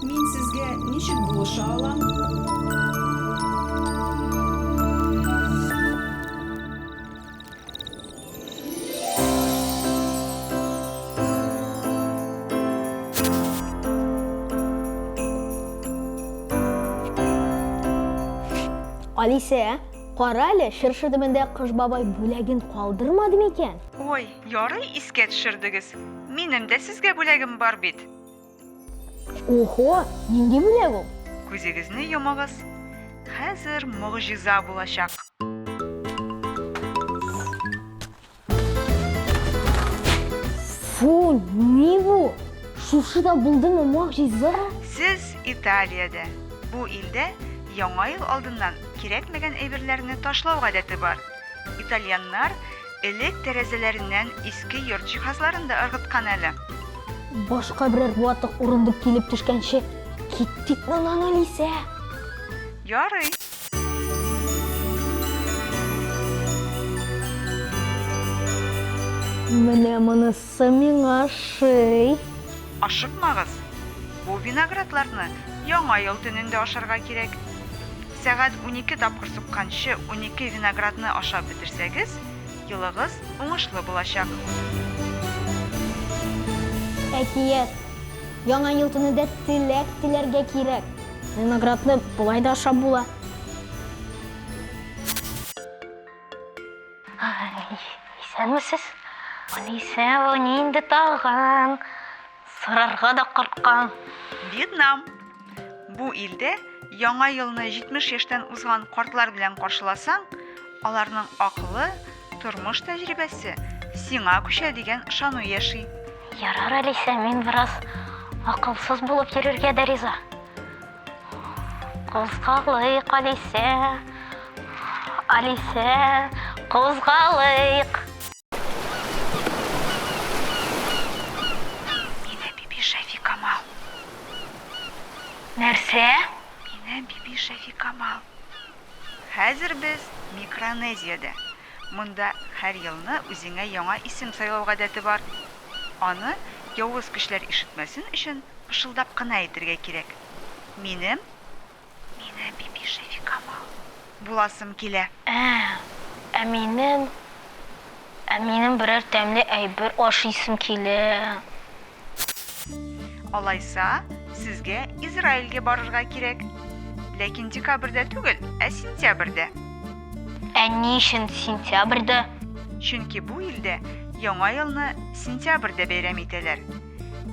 Мин сезгә ничек булыша алам? Алисе, кара әле, шыршы төбендә Кыш бабай бүләген калдырмады микән? Ой, ярый искә төшердегез. Минем дә сезгә бүләгем бар бит. Охо, нинди бүләк ул? Күзегезне йомыгыз. Хәзер мөгъҗиза булачак. Фу, ни бу? Шушыда булдымы мөгъҗиза? Сез Италиядә. Бу илдә яңа ел алдыннан кирәкмәгән әйберләрне ташлау гадәте бар. Итальяннар элек тәрәзәләреннән иске йорт җиһазларын да ыргыткан әле. Башка берәр ватык урындык килеп төшкәнче, киттек моннан, Алисе. Ярый. Менә монысы миңа шый. Ашыкмагыз. Бу виноградларны яңа ел төнендә ашарга кирәк. Сәгать 12 тапкыр сукканчы 12 виноградны ашап бетерсәгез, елыгыз уңышлы булачак. Әкият. Яңа ел төнендә теләк теләргә кирәк. Виноградны болай да ашап була. Исәнмесез? Алисе, бу нинди тагын? Сорарга да куркам. Вьетнам. Бу илдә яңа елны 70 яшьтән узган картлар белән каршыласаң, аларның акылы, тормыш тәҗрибәсе сиңа күчә дигән ышану яши. Ярар, Алисе, мин бераз акылсыз булып йөрергә дә риза. Кузгалыйк, Алисе. Алисе, кузгалыйк. Мине Биби Шәфи Камал. Нәрсә? Мине Биби Шәфи Камал. Хәзер без Микронезиядә. Монда һәр елны үзеңә яңа исем сайлау гадәте бар. Аны явыз көчләр ишетмәсен өчен пышылдап кына әйтергә кирәк. Мине Биби Шәфи Камал. Буласым килә. Минем берәр тәмле әйбер ашыйсым килә. Алайса, сезгә Израильгә барырга кирәк. Ләкин декабрьдә түгел, ә сентябрьдә. Ни өчен сентябрьдә? Чөнки бу илдә яңа елны сентябрьдә бәйрәм итәләр.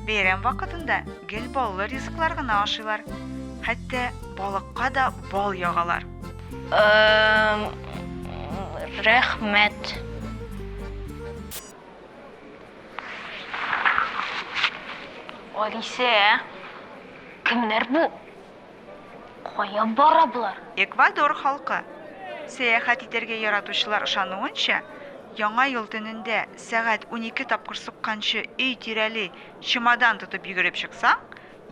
Бәйрәм вакытында гел баллы ризыклар гына ашыйлар. Хәтта балыкка да бал ягалар. Рәхмәт. Алисе, кемнәр бу? Кая бара булар? Эквадор халкы. Сәяхәт итәргә яратучылар ышануынча, яңа ел төнендә сәгать 12 тапкыр сукканчы өй тирәли чемодан тотып йөгереп чыксаң,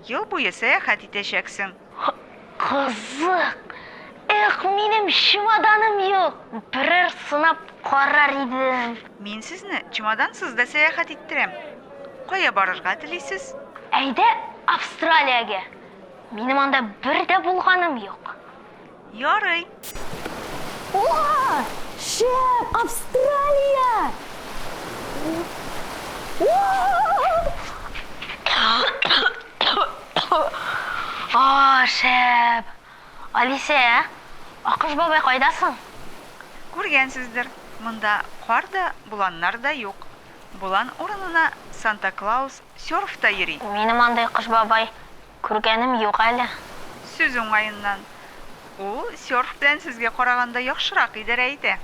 ел буе сәяхәт итәчәксең. Кызык. Минем чемоданым юк. Берәр сынап карар идем. Мин сезне чемодансыз да сәяхәт иттерәм. Кая барырга телисез? Әйдә, Австралиягә. Минем анда бер дә булганым юк. Ярый. О, шәп, Австралия! Шәп. Алисе, Акыш бабай кайдасың? Күргәнсездер, монда кар да, буланнар да юк. Булан урынына Санта-Клаус серфта йөри. Минем андай Кыш бабай күргәнем юк әле. Сүз уңаеннан. Ул серф белән сезгә караганда яхшырак идарә итә.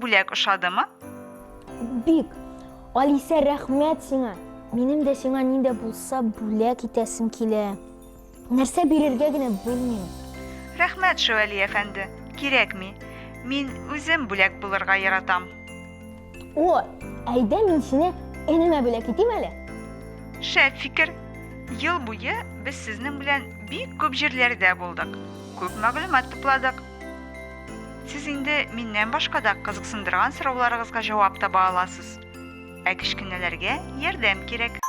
Бүләк ошадымы? Бик. Алисе, рәхмәт сиңа. Минем дә сиңа нинді булса бүләк итәсем килә. Нәрсә бирергә генә белмим. Рәхмәт, Шәвәли әфәнде. Кирәкми. Мин үзем бүләк булырга яратам. Әйдә мин сине энемә бүләк итим әле. Шәп фикер. Ел буе без сезнең белән бик күп җирләрдә булдык. Күп мәгълүмат тупладык. Сез инде миннән башка да кызыксындырган сорауларыгызга җавап таба аласыз. Ә кечкенәләргә ярдәм кирәк.